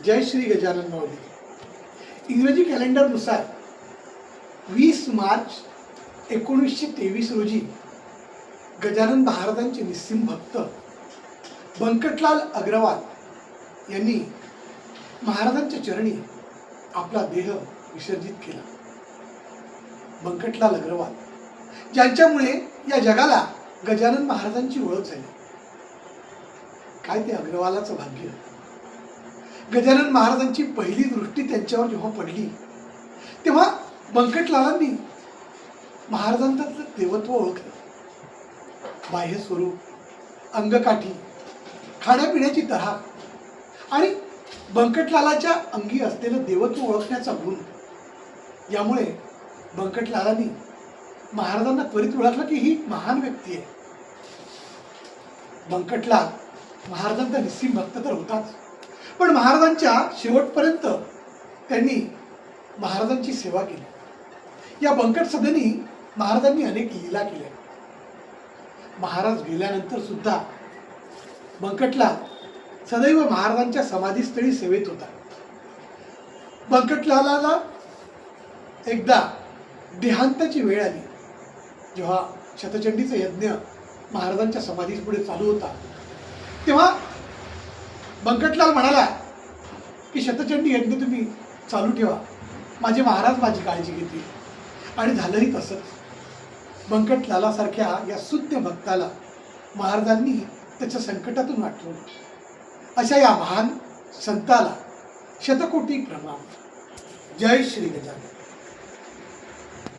जय श्री गजानन माऊली। इंग्रजी कॅलेंडरनुसार 20 मार्च 1923 रोजी गजानन महाराजांचे निस्सिम भक्त बंकटलाल अग्रवाल यांनी महाराजांच्या चरणी आपला देह विसर्जित केला। बंकटलाल अग्रवाल ज्यांच्यामुळे या जगाला गजानन महाराजांची ओळख झाली। काय ते अग्रवालाचं भाग्य। गजानन महाराजांची पहिली दृष्टी त्यांच्यावर जेव्हा पडली तेव्हा बंकटलालांनी महाराजांचं देवत्व ओळखलं। बाह्य स्वरूप, अंगकाठी, खाण्यापिण्याची तऱ्हा आणि बंकटलालाच्या अंगी असलेलं देवत्व ओळखण्याचा गुण, यामुळे बंकटलालांनी महाराजांना त्वरित ओळखलं की ही महान व्यक्ती आहे। बंकटलाल महाराजांचा निस्सिम भक्त तर होताच, पण महाराजांच्या शेवटपर्यंत त्यांनी महाराजांची सेवा केली। या बंकट सदनी महाराजांनी अनेक लीला केल्या। महाराज गेल्यानंतर सुद्धा बंकटलाल सदैव महाराजांच्या समाधीस्थळी सेवेत होता। बंकटलालाला एकदा देहांताची वेळ आली। जेव्हा शतचंडीचा यज्ञ महाराजांच्या समाधीपुढे चालू होता तेव्हा बंकटलाल म्हणाला की शतचंडी यज्ञ तुम्ही चालू ठेवा, माझे महाराज माझी काळजी घेतील। आणि झालंही तसंच। बंकटलालासारख्या या शुद्ध भक्ताला महाराजांनी त्याच्या संकटातून वाचवलं। अशा या महान संताला शतकोटी प्रणाम। जय श्री गजानन।